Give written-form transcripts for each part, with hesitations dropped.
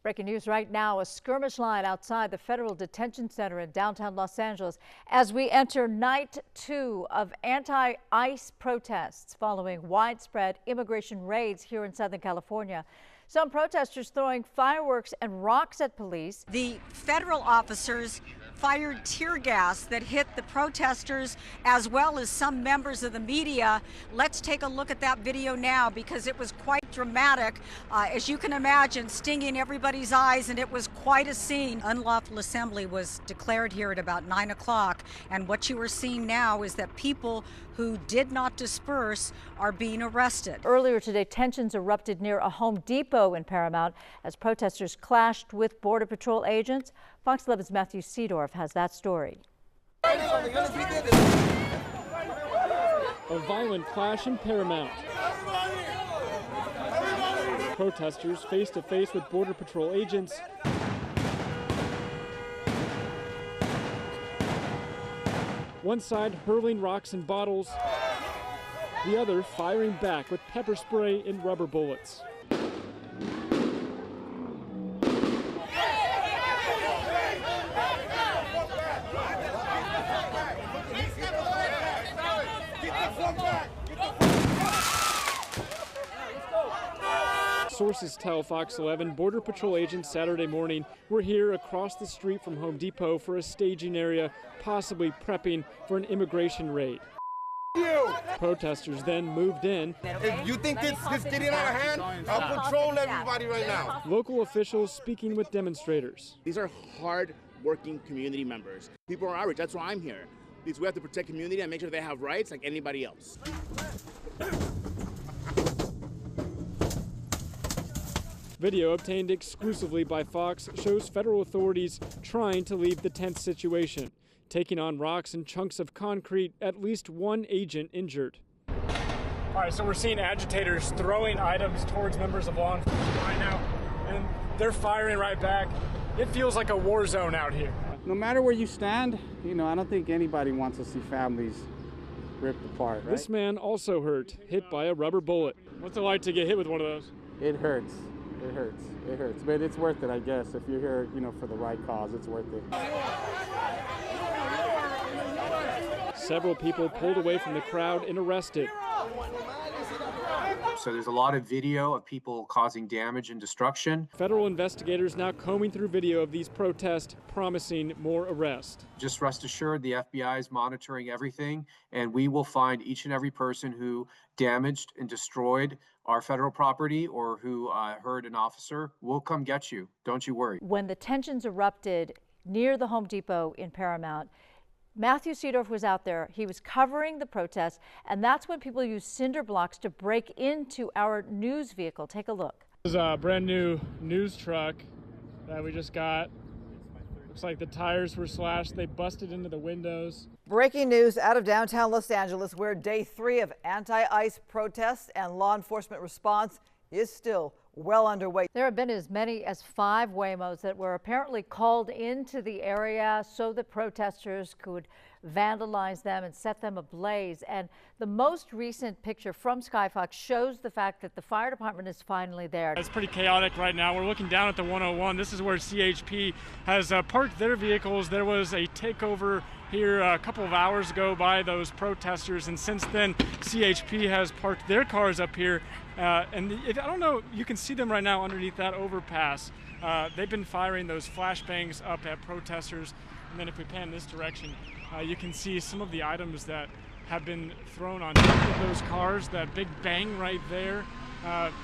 Breaking news right now, a skirmish line outside the Federal Detention Center in downtown Los Angeles as we enter night 2 of anti-ICE protests following widespread immigration raids here in Southern California. Some protesters throwing fireworks and rocks at police. The federal officers fired tear gas that hit the protesters as well as some members of the media. Let's take a look at that video now because it was quite dramatic. As you can imagine, stinging everybody's eyes, and it was quite a scene. Unlawful assembly was declared here at about 9 o'clock, and what you are seeing now is that people who did not disperse are being arrested. Earlier today, tensions erupted near a Home Depot in Paramount as protesters clashed with Border Patrol agents. Fox 11's Matthew Seedorf has that story. A violent clash in Paramount. Protesters face to face with Border Patrol agents. One side hurling rocks and bottles, the other firing back with pepper spray and rubber bullets. Sources tell Fox 11 Border Patrol agents Saturday morning were here across the street from Home Depot for a staging area, possibly prepping for an immigration raid. Protesters then moved in. If you think this is getting out of hand, I'll patrol everybody right now. Local officials speaking with demonstrators. These are hard-working community members. People are outraged. That's why I'm here. Because we have to protect community and make sure they have rights like anybody else. Video obtained exclusively by Fox shows federal authorities trying to leave the tense situation, taking on rocks and chunks of concrete, at least one agent injured. All right, so we're seeing agitators throwing items towards members of law enforcement right now, and they're firing right back. It feels like a war zone out here. No matter where you stand, I don't think anybody wants to see families ripped apart, right? This man also hurt, hit by a rubber bullet. What's it like to get hit with one of those? It hurts. It hurts. It hurts. But it's worth it, I guess. If you're here, for the right cause, it's worth it. Several people pulled away from the crowd and arrested. So there's a lot of video of people causing damage and destruction. Federal investigators now combing through video of these protests, promising more arrests. Just rest assured the FBI is monitoring everything, and we will find each and every person who damaged and destroyed our federal property or who hurt an officer. We'll come get you. Don't you worry. When the tensions erupted near the Home Depot in Paramount, Matthew Seedorf was out there. He was covering the protests, and that's when people used cinder blocks to break into our news vehicle. Take a look. This is a brand new news truck that we just got. Looks like the tires were slashed. They busted into the windows. Breaking news out of downtown Los Angeles, where day 3 of anti-ICE protests and law enforcement response is still well underway. There have been as many as 5 Waymos that were apparently called into the area so that protesters could vandalize them and set them ablaze. And the most recent picture from Skyfox shows the fact that the fire department is finally there. It's pretty chaotic right now. We're looking down at the 101. This is where CHP has parked their vehicles. There was a takeover here a couple of hours ago by those protesters, and since then CHP has parked their cars up here. And I don't know, you can see them right now underneath that overpass. They've been firing those flashbangs up at protesters. And then if we pan this direction, you can see some of the items that have been thrown on top of those cars. That big bang right there,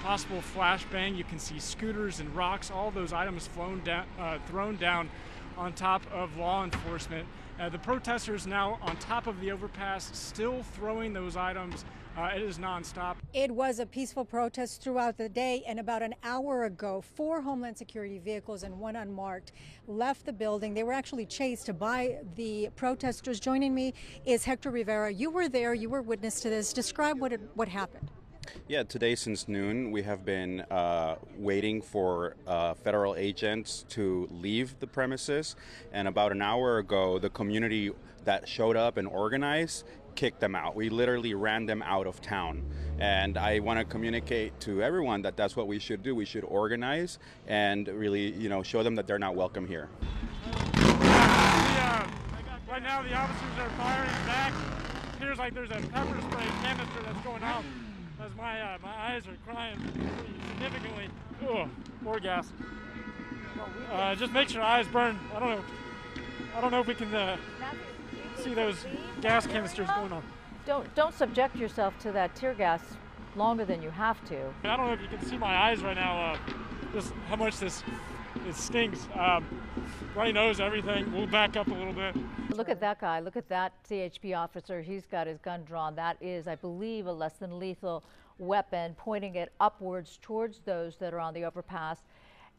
possible flashbang. You can see scooters and rocks, all those items thrown down on top of law enforcement. The protesters now on top of the overpass, still throwing those items. It is nonstop. It was a peaceful protest throughout the day, and about an hour ago, 4 Homeland Security vehicles and 1 unmarked left the building. They were actually chased by the protesters. Joining me is Hector Rivera. You were there, you were witness to this. Describe what happened. Yeah, today since noon, we have been waiting for federal agents to leave the premises. And about an hour ago, the community that showed up and organized kicked them out. We literally ran them out of town. And I want to communicate to everyone that that's what we should do. We should organize and really, show them that they're not welcome here. Right now the officers are firing back. It appears like there's a pepper spray canister that's going off as my eyes are crying pretty significantly. Oh, more gas. Just makes your eyes burn. I don't know if we can see those gas canisters going on. Don't subject yourself to that tear gas longer than you have to. I don't know if you can see my eyes right now, just how much it stings. Runny nose, everything. We'll back up a little bit. Look at that guy. Look at that CHP officer. He's got his gun drawn. That is, I believe, a less than lethal weapon, pointing it upwards towards those that are on the overpass.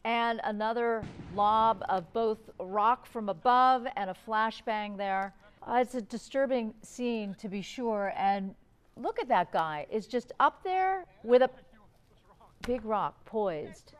And another lob of both rock from above and a flashbang there. It's a disturbing scene, to be sure. And look at that guy. Is just up there with a big rock poised,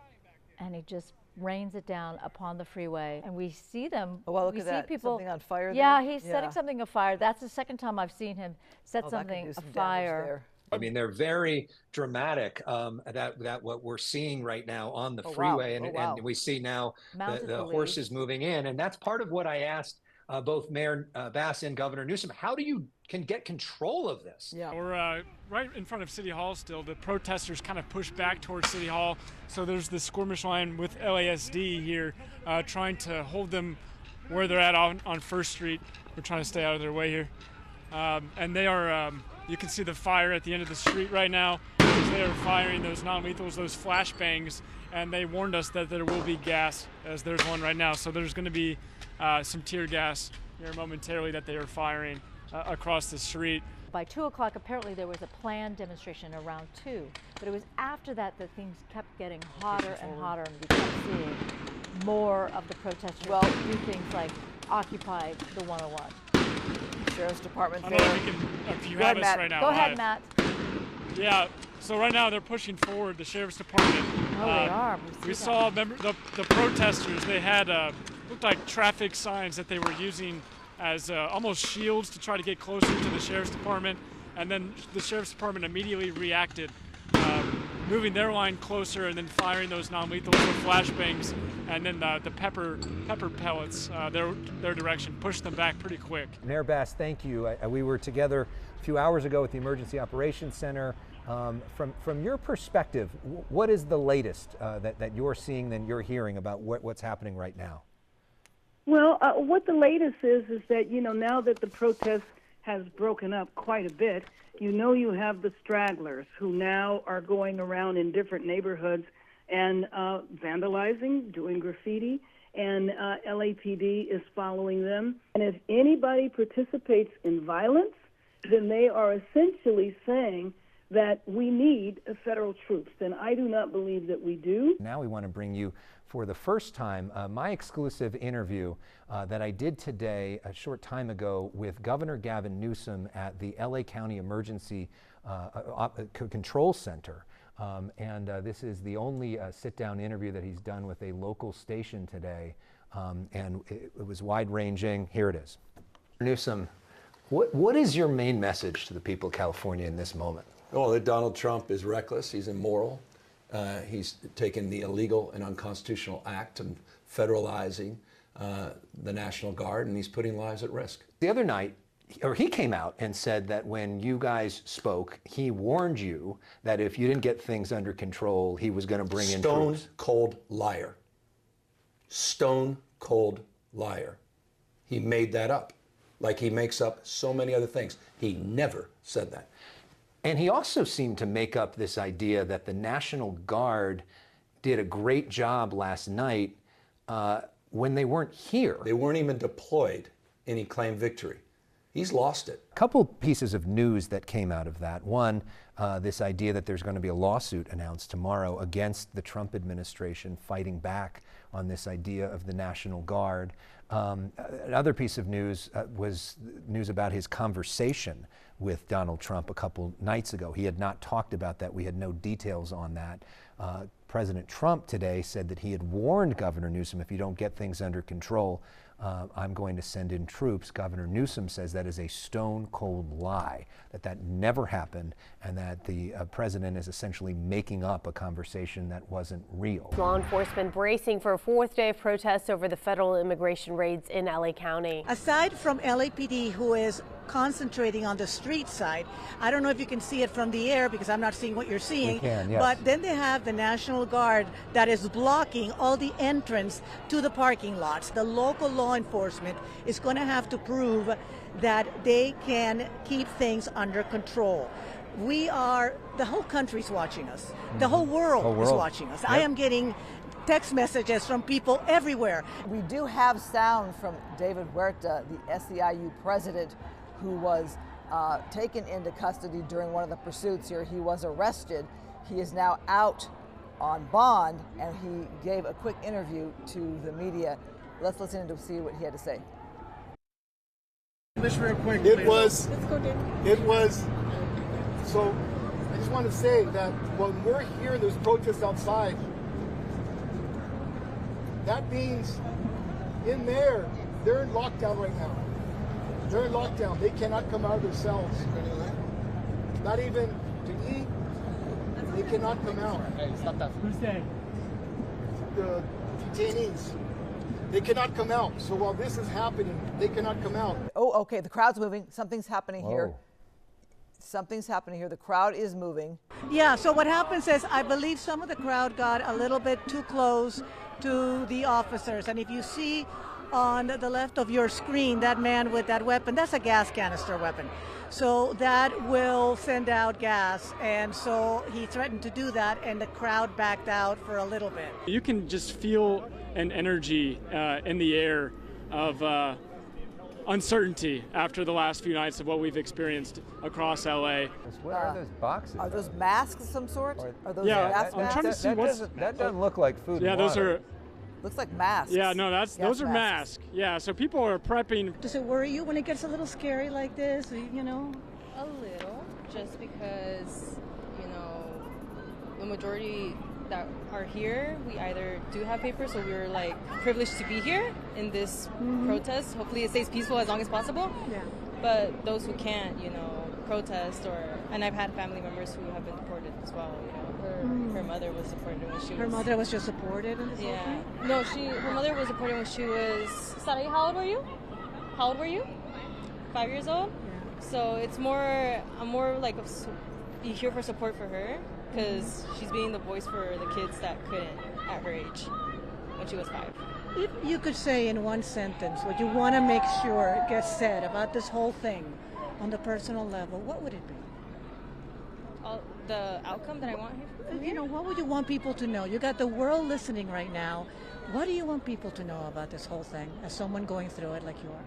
and he just rains it down upon the freeway. And we see them. Oh, well, look we at see that. people. Something on fire Yeah, there? he's setting something afire. That's the second time I've seen him set something afire. I mean, they're very dramatic. That what we're seeing right now on the freeway, and we see now the horses moving in, and that's part of what I asked both Mayor Bass and Governor Newsom. How do you get control of this? Yeah, we're right in front of City Hall still. The protesters kind of push back towards City Hall, so there's this skirmish line with LASD here, trying to hold them where they're at on First Street. We're trying to stay out of their way here, and they are. You can see the fire at the end of the street right now. They are firing those non-lethals, those flashbangs, and they warned us that there will be gas, as there's one right now. So there's going to be some tear gas here momentarily that they are firing across the street. By 2 o'clock, apparently there was a planned demonstration around 2, but it was after that that things kept getting hotter and hotter, and we kept seeing more of the protesters do things like occupy the 101. Sheriff's Department. I don't know if you have us right now. Go ahead, Matt. Yeah, so right now they're pushing forward, the Sheriff's Department. Oh, they are. We saw the protesters. They had looked like traffic signs that they were using as almost shields to try to get closer to the Sheriff's Department, and then the Sheriff's Department immediately reacted, moving their line closer and then firing those non-lethal flashbangs, and then the pepper pellets their direction, pushed them back pretty quick. Mayor Bass, thank you. We were together a few hours ago at the Emergency Operations Center. From your perspective, what is the latest that you're seeing, that you're hearing about what's happening right now? Well, what the latest is that, now that the protest has broken up quite a bit, you have the stragglers who now are going around in different neighborhoods and vandalizing, doing graffiti, and LAPD is following them. And if anybody participates in violence, then they are essentially saying that we need federal troops, and I do not believe that we do. Now we want to bring you, for the first time, my exclusive interview that I did today, a short time ago, with Governor Gavin Newsom at the LA County Emergency Control Center. This is the only sit-down interview that he's done with a local station today, and it was wide-ranging. Here it is. Newsom, what is your main message to the people of California in this moment? Well, that Donald Trump is reckless, he's immoral, he's taken the illegal and unconstitutional act of federalizing the National Guard, and he's putting lives at risk. The other night, he came out and said that when you guys spoke, he warned you that if you didn't get things under control, he was going to bring in troops. Stone cold liar. Stone cold liar. He made that up, like he makes up so many other things. He never said that. And he also seemed to make up this idea that the National Guard did a great job last night when they weren't here. They weren't even deployed, and he claimed victory. He's lost it. A couple pieces of news that came out of that. One, this idea that there's going to be a lawsuit announced tomorrow against the Trump administration fighting back on this idea of the National Guard. Another piece of news was news about his conversation with Donald Trump a couple nights ago. He had not talked about that. We had no details on that. President Trump today said that he had warned Governor Newsom, if you don't get things under control, I'm going to send in troops. Governor Newsom says that is a stone cold lie, that never happened, and that the president is essentially making up a conversation that wasn't real. Law enforcement bracing for a fourth day of protests over the federal immigration raids in LA County. Aside from LAPD, who is concentrating on the street side, I don't know if you can see it from the air because I'm not seeing what you're seeing. We can, yes. But then they have the National Guard that is blocking all the entrance to the parking lots. The local law enforcement is going to have to prove that they can keep things under control. The whole country's watching us. The whole world is watching us. Yep. I am getting text messages from people everywhere. We do have sound from David Huerta, the SEIU president, who was taken into custody during one of the pursuits here. He was arrested. He is now out on bond, and he gave a quick interview to the media. Let's listen to see what he had to say. This real quick. It was, So I just want to say that when we're here, there's protests outside. That means in there, they're in lockdown right now. They're in lockdown. They cannot come out of their cells. Not even to eat. They cannot come out. Hey, stop that. Who's that? The detainees. They cannot come out. So while this is happening, they cannot come out. Oh, okay. The crowd's moving. Something's happening here. Something's happening here. The crowd is moving. Yeah, so what happens is I believe some of the crowd got a little bit too close to the officers. And if you see on the left of your screen, that man with that weapon, that's a gas canister weapon. So that will send out gas. And so he threatened to do that, and the crowd backed out for a little bit. You can just feel an energy in the air of uncertainty after the last few nights of what we've experienced across LA. What are those boxes? Are those masks of some sort? Are those I'm masks? trying to see that doesn't look like food. Yeah, and those water. are. Looks like masks. Yeah, no, those are masks. Yeah, so people are prepping. Does it worry you when it gets a little scary like this? You know, a little, just because the majority that are here, we either do have papers, or we're like privileged to be here in this protest. Hopefully it stays peaceful as long as possible. Yeah. But those who can't, protest, and I've had family members who have been deported as well. Her mother was deported when she was. Her mother was just deported in this whole thing? No, her mother was deported when she was. Sorry, how old were you? 5 years old. Yeah. So it's I'm more like be here for support for her, because she's being the voice for the kids that couldn't at her age when she was 5. If you could say in one sentence what you want to make sure gets said about this whole thing on the personal level, what would it be? The outcome that I want here? What would you want people to know? You got the world listening right now. What do you want people to know about this whole thing as someone going through it like you are?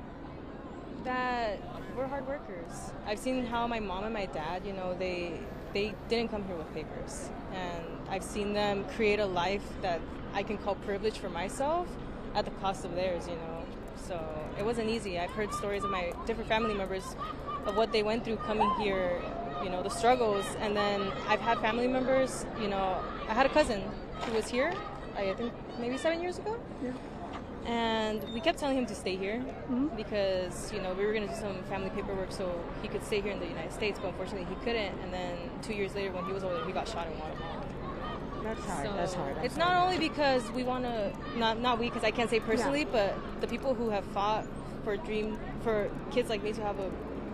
That we're hard workers. I've seen how my mom and my dad, they didn't come here with papers. And I've seen them create a life that I can call privilege for myself at the cost of theirs, So it wasn't easy. I've heard stories of my different family members of what they went through coming here, the struggles. And then I've had family members, I had a cousin who was here, I think maybe 7 years ago. Yeah. And we kept telling him to stay here because, we were going to do some family paperwork so he could stay here in the United States, but unfortunately he couldn't. And then 2 years later, when he was over there, he got shot in Guatemala. That's hard. So that's hard. It's not only because we want to, not we, because I can't say personally, but the people who have fought for kids like me to have a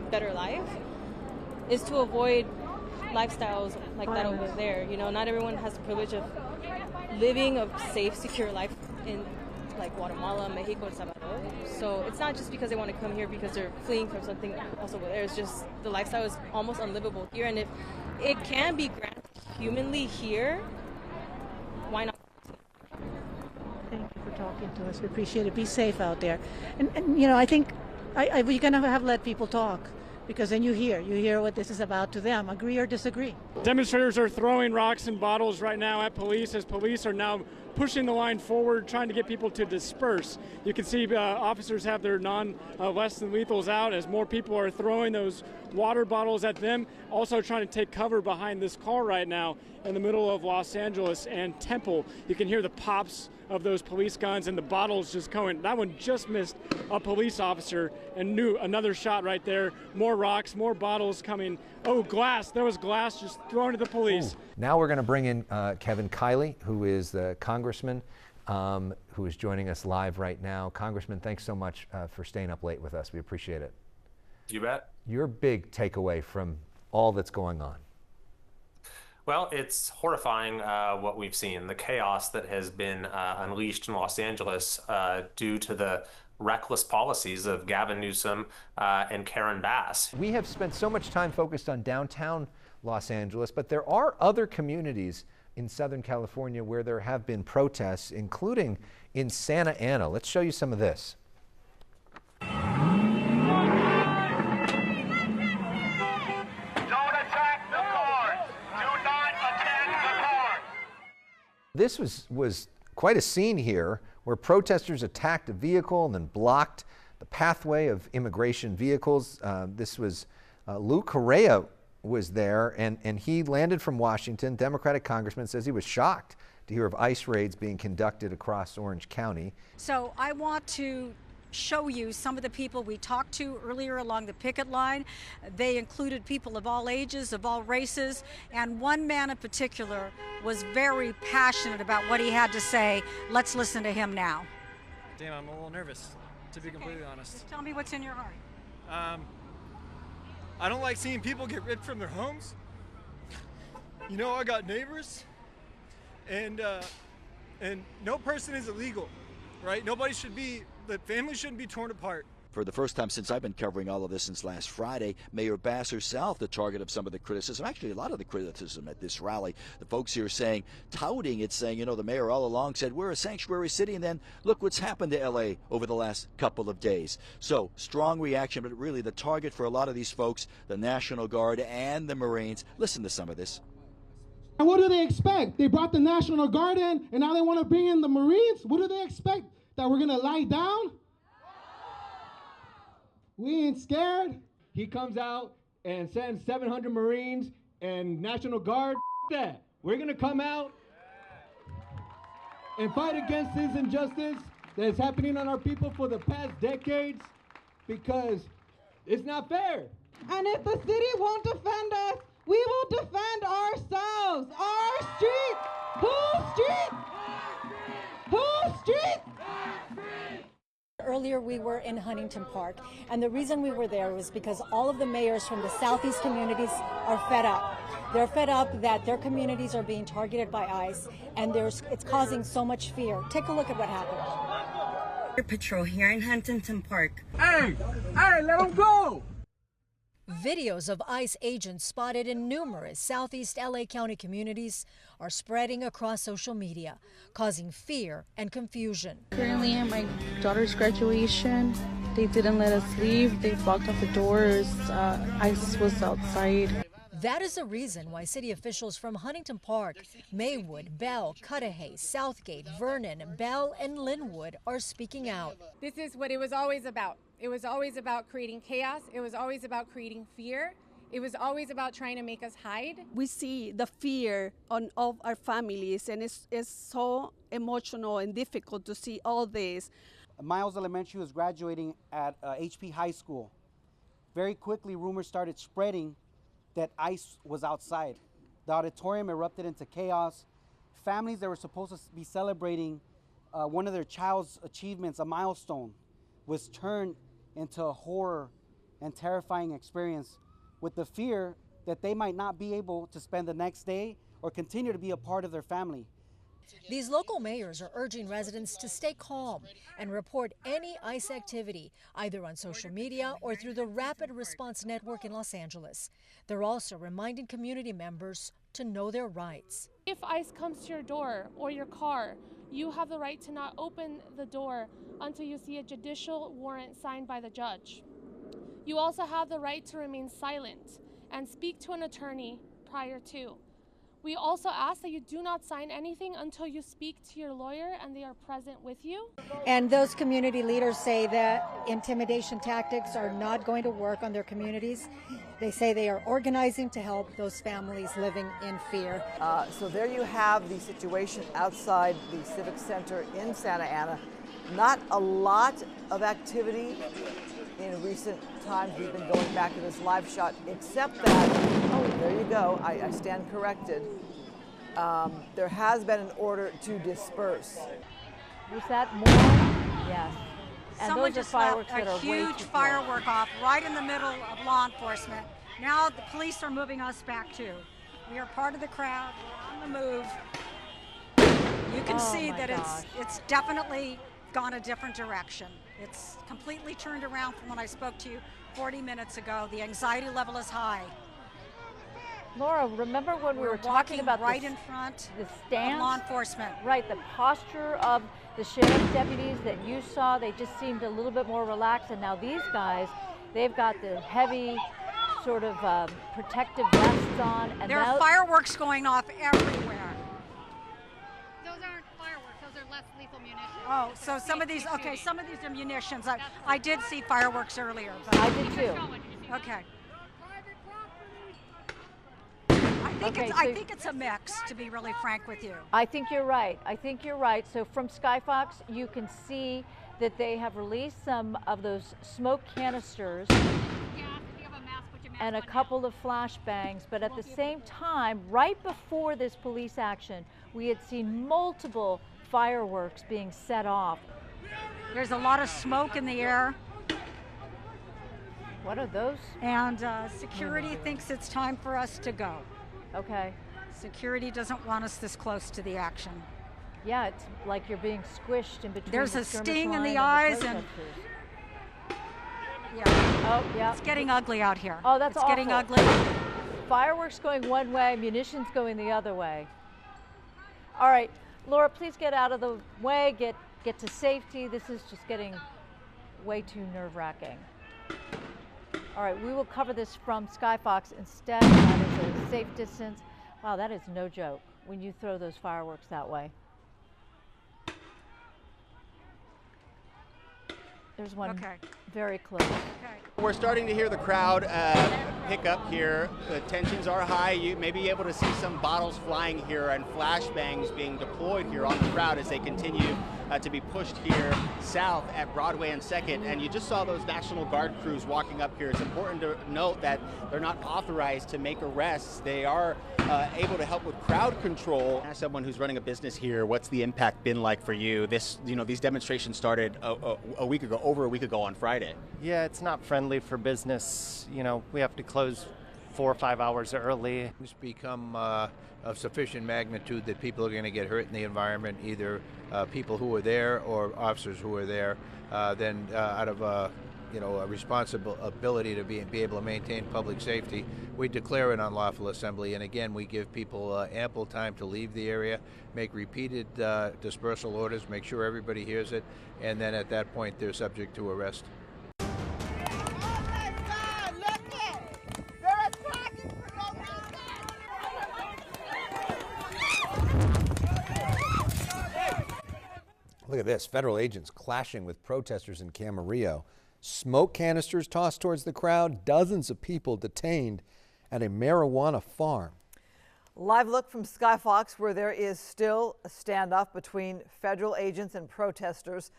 better life is to avoid lifestyles like that over there. Not everyone has the privilege of living a safe, secure life in like Guatemala, Mexico, El Salvador. So it's not just because they want to come here because they're fleeing from something else over there. It's just the lifestyle is almost unlivable here. And if it can be granted humanly here, why not? Thank you for talking to us. We appreciate it. Be safe out there. And I think we're going to let people talk, because then you hear what this is about to them, agree or disagree. Demonstrators are throwing rocks and bottles right now at police as police are now pushing the line forward, trying to get people to disperse. You can see officers have their less than lethals out as more people are throwing those water bottles at them, also trying to take cover behind this car right now in the middle of Los Angeles and Temple. You can hear the pops of those police guns and the bottles just going. That one just missed a police officer and knew another shot right there. More rocks, more bottles coming. Oh, glass. There was glass just thrown at the police. Ooh. Now we're going to bring in Kevin Kiley, who is the congressman who is joining us live right now. Congressman, thanks so much for staying up late with us. We appreciate it. You bet. Your big takeaway from all that's going on? Well, it's horrifying what we've seen, the chaos that has been unleashed in Los Angeles due to the reckless policies of Gavin Newsom and Karen Bass. We have spent so much time focused on downtown Los Angeles, but there are other communities in Southern California where there have been protests, including in Santa Ana. Let's show you some of this. This was quite a scene here where protesters attacked a vehicle and then blocked the pathway of immigration vehicles. This was Lou Correa was there, and he landed from Washington. Democratic congressman says he was shocked to hear of ICE raids being conducted across Orange County. So I want to show you some of the people we talked to earlier along the picket line. They included people of all ages, of all races, and one man in particular was very passionate about what he had to say. Let's listen to him now. Damn, I'm a little nervous, to be completely honest. Just tell me what's in your heart. I don't like seeing people get ripped from their homes. You know, I got neighbors, and no person is illegal, right? The family shouldn't be torn apart. For the first time since I've been covering all of this since last Friday, Mayor Bass herself the target of some of the criticism, actually a lot of the criticism at this rally. The folks here touting it, saying, you know, the mayor all along said we're a sanctuary city, and then look what's happened to LA over the last couple of days. So strong reaction, but really the target for a lot of these folks, the National Guard and the Marines. Listen to some of this. And what do they expect? They brought the National Guard in, and now they want to bring in the Marines? What do they expect? That we're gonna lie down? We ain't scared. He comes out and sends 700 Marines and National Guard. That. We're gonna come out and fight against this injustice that is happening on our people for the past decades, because it's not fair. And if the city won't defend us, we will defend ourselves. Our street. Whose street? Whose street? Earlier we were in Huntington Park, and the reason we were there was because all of the mayors from the southeast communities are fed up. They're fed up that their communities are being targeted by ICE, and it's causing so much fear. Take a look at what happened. Patrol here in Huntington Park. Hey, let them go! Videos of ICE agents spotted in numerous southeast LA County communities are spreading across social media, causing fear and confusion. Currently at my daughter's graduation, they didn't let us leave. They blocked off the doors. ICE was outside. That is the reason why city officials from Huntington Park, Maywood, Bell, Cudahy, Southgate, Vernon, Bell, and Linwood are speaking out. This is what it was always about. It was always about creating chaos. It was always about creating fear. It was always about trying to make us hide. We see the fear on all our families, and it's so emotional and difficult to see all this. Miles Elementary was graduating at HP High School. Very quickly, rumors started spreading that ICE was outside. The auditorium erupted into chaos. Families that were supposed to be celebrating one of their child's achievements, a milestone, was turned into a horror and terrifying experience, with the fear that they might not be able to spend the next day or continue to be a part of their family. These local mayors are urging residents to stay calm and report any ICE activity, either on social media or through the Rapid Response Network in Los Angeles. They're also reminding community members to know their rights. If ICE comes to your door or your car, you have the right to not open the door until you see a judicial warrant signed by the judge. You also have the right to remain silent and speak to an attorney prior to. We also ask that you do not sign anything until you speak to your lawyer and they are present with you. And those community leaders say that intimidation tactics are not going to work on their communities. They say they are organizing to help those families living in fear. So there you have the situation outside the Civic Center in Santa Ana. Not a lot of activity in recent times. We've been going back to this live shot, except that, oh, there you go, I stand corrected. There has been an order to disperse. Was that more? Yes. And Someone those are just fireworks left that are a way huge too firework off right in the middle of law enforcement. Now the police are moving us back too. We are part of the crowd. We're on the move. You can see that it's definitely gone a different direction. It's completely turned around from when I spoke to you 40 minutes ago. The anxiety level is high. Laura, remember when we were talking about right in front the stance? Of law enforcement. Right, the posture of the sheriff's deputies that you saw, they just seemed a little bit more relaxed. And now these guys, they've got the heavy sort of protective vests on. And there are fireworks going off everywhere. Those aren't fireworks, those are less lethal munitions. Oh, so some of these, okay, some of these are munitions. I did see fireworks earlier. But I did too. Okay. I think it's a mix, to be really frank with you. I think you're right. I think you're right. So from Skyfox, you can see that they have released some of those smoke canisters and a couple of flashbangs. But at the same time, right before this police action, we had seen multiple fireworks being set off. There's a lot of smoke in the air. What are those? And security thinks it's time for us to go. Okay. Security doesn't want us this close to the action. Yeah, it's like you're being squished in between. There's the a sting in line the eyes and yeah. Oh, yeah. It's getting ugly out here. Oh, that's it's awful. getting ugly. Fireworks going one way, munitions going the other way. All right, Laura, please get out of the way, get to safety. This is just getting way too nerve-wracking. All right, we will cover this from Skyfox instead. That is a safe distance. Wow, that is no joke when you throw those fireworks that way. There's one very close. We're starting to hear the crowd pick up here. The tensions are high. You may be able to see some bottles flying here and flashbangs being deployed here on the crowd as they continue to be pushed here south at Broadway and 2nd. And you just saw those National Guard crews walking up here. It's important to note that they're not authorized to make arrests. They are able to help with crowd control. As someone who's running a business here, what's the impact been like for you? These demonstrations started over a week ago on Friday. Yeah, it's not friendly for business. We have to close 4 or 5 hours early. It's become of sufficient magnitude that people are going to get hurt in the environment, either people who were there or officers who were there. Then out of a responsible ability to be able to maintain public safety, we declare an unlawful assembly, and again we give people ample time to leave the area, make repeated dispersal orders, make sure everybody hears it, and then at that point they're subject to arrest. Look at this, federal agents clashing with protesters in Camarillo. Smoke canisters tossed towards the crowd, dozens of people detained at a marijuana farm. Live look from Skyfox, where there is still a standoff between federal agents and protesters.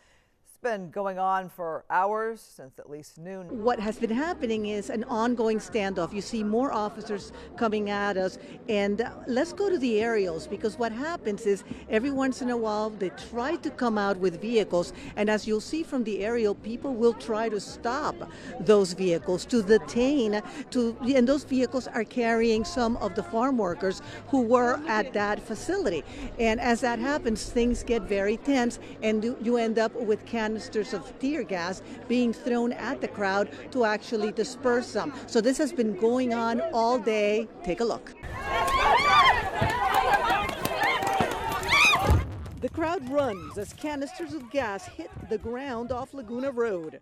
It's been going on for hours, since at least noon. What has been happening is an ongoing standoff. You see more officers coming at us, and let's go to the aerials, because what happens is every once in a while they try to come out with vehicles, and as you'll see from the aerial, people will try to stop those vehicles, to detain, and those vehicles are carrying some of the farm workers who were at that facility. And as that happens, things get very tense, and you end up with canisters of tear gas being thrown at the crowd to actually disperse them. So this has been going on all day. Take a look. The crowd runs as canisters of gas hit the ground off Laguna Road.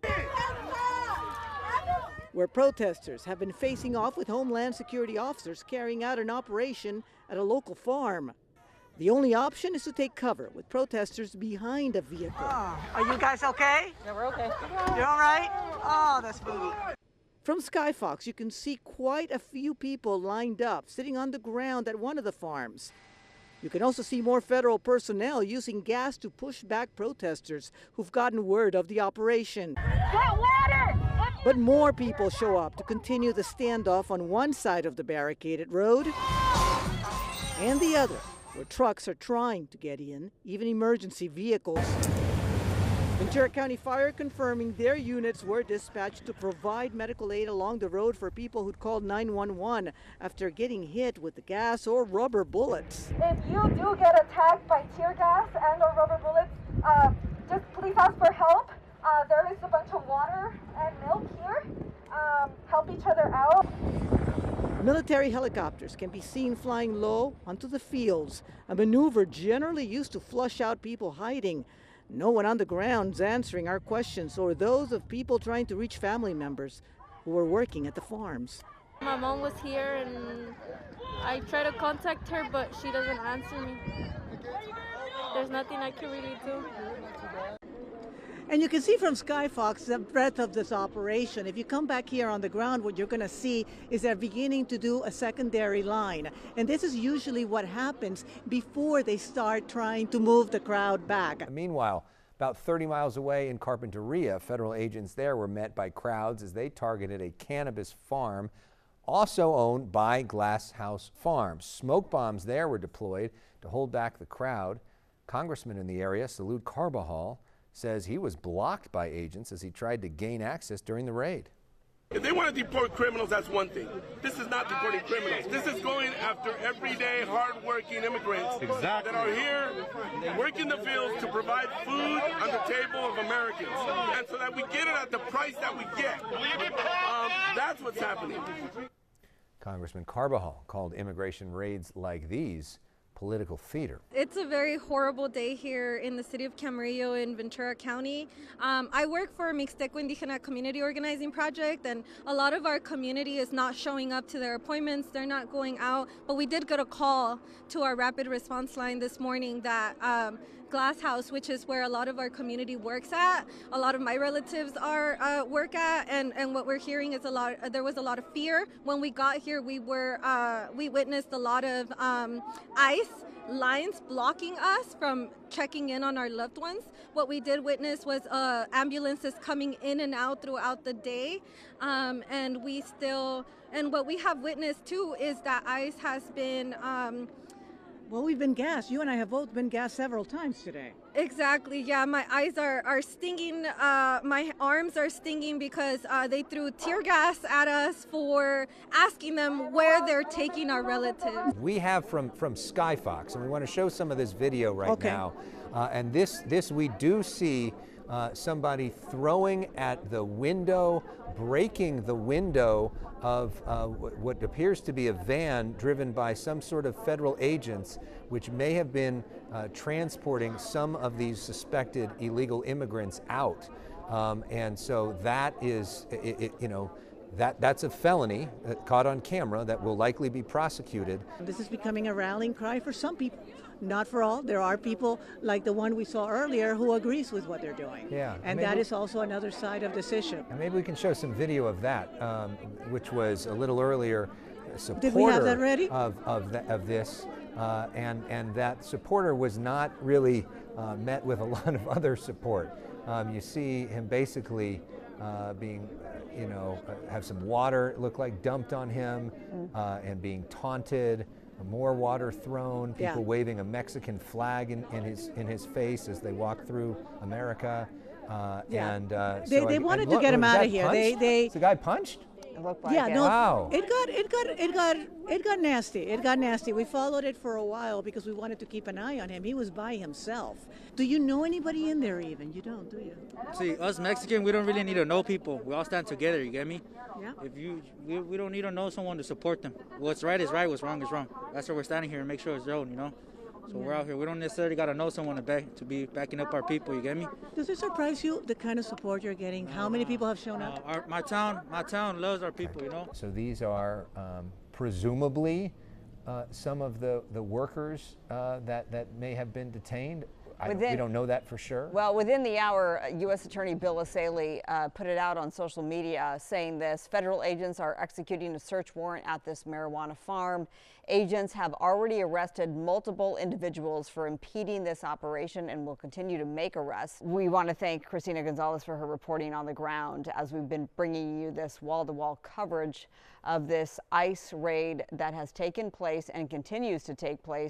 where protesters have been facing off with Homeland Security officers carrying out an operation at a local farm. The only option is to take cover with protesters behind a vehicle. Are you guys okay? Yeah, we're okay. You're all right? Oh, that's good. From Skyfox, you can see quite a few people lined up, sitting on the ground at one of the farms. You can also see more federal personnel using gas to push back protesters who've gotten word of the operation. Get water! But more people show up to continue the standoff on one side of the barricaded road and the other, where trucks are trying to get in, even emergency vehicles. Ventura County Fire confirming their units were dispatched to provide medical aid along the road for people who'd called 911 after getting hit with the gas or rubber bullets. If you do get attacked by tear gas and or rubber bullets, just please ask for help. There is a bunch of water and milk here. Help each other out. Military helicopters can be seen flying low onto the fields, a maneuver generally used to flush out people hiding. No one on the ground's answering our questions or those of people trying to reach family members who were working at the farms. My mom was here and I try to contact her, but she doesn't answer me. There's nothing I can really do. And you can see from Skyfox the breadth of this operation. If you come back here on the ground, what you're going to see is they're beginning to do a secondary line. And this is usually what happens before they start trying to move the crowd back. Meanwhile, about 30 miles away in Carpinteria, federal agents there were met by crowds as they targeted a cannabis farm also owned by Glass House Farms. Smoke bombs there were deployed to hold back the crowd. Congressman in the area, Salud Carbajal, says he was blocked by agents as he tried to gain access during the raid. If they want to deport criminals, that's one thing. This is not deporting criminals. This is going after everyday, hard-working immigrants that are here working the fields to provide food on the table of Americans. And so that we get it at the price that we get. That's what's happening. Congressman Carbajal called immigration raids like these political theater. It's a very horrible day here in the city of Camarillo in Ventura County. I work for a Mixteco Indígena Community Organizing Project, and a lot of our community is not showing up to their appointments. They're not going out, but we did get a call to our rapid response line this morning that Glass House, which is where a lot of our community works at, a lot of my relatives are work at, and what we're hearing is there was a lot of fear. When we got here, we witnessed a lot of ICE lines blocking us from checking in on our loved ones. What we did witness was ambulances coming in and out throughout the day, and what we have witnessed too is that ICE has been well, we've been gassed. You and I have both been gassed several times today. Exactly, yeah. My eyes are stinging. My arms are stinging because they threw tear gas at us for asking them where they're taking our relatives. We have from Skyfox, and we want to show some of this video right now. And this we do see somebody throwing at the window, breaking the window of what appears to be a van driven by some sort of federal agents, which may have been transporting some of these suspected illegal immigrants out. And so that is, that's a felony caught on camera that will likely be prosecuted. This is becoming a rallying cry for some people. Not for all. There are people like the one we saw earlier who agrees with what they're doing. Yeah, and that is also another side of this issue. And maybe we can show some video of that, which was a little earlier. Supporter Did we have that ready? Of this, and that supporter was not really met with a lot of other support. You see him basically being, have some water look like dumped on him, and being taunted. More water thrown, people waving a Mexican flag in his face as they walk through America. And so they wanted to get him out of here. Is the guy punched? It looked like it. No, wow. It got nasty. It got nasty. We followed it for a while because we wanted to keep an eye on him. He was by himself. Do you know anybody in there even? You don't, do you? See, us Mexican, we don't really need to know people. We all stand together, you get me? Yeah. We don't need to know someone to support them. What's right is right, what's wrong is wrong. That's why we're standing here and make sure it's known, So we're out here. We don't necessarily got to know someone to be backing up our people. You get me? Does it surprise you the kind of support you're getting? How many people have shown up? My town loves our people, you know? So these are presumably some of the workers that may have been detained. We don't know that for sure. Well, within the hour, U.S. Attorney Bill Asaley put it out on social media saying this: federal agents are executing a search warrant at this marijuana farm. Agents have already arrested multiple individuals for impeding this operation and will continue to make arrests. We want to thank Christina Gonzalez for her reporting on the ground as we've been bringing you this wall-to-wall coverage of this ICE raid that has taken place and continues to take place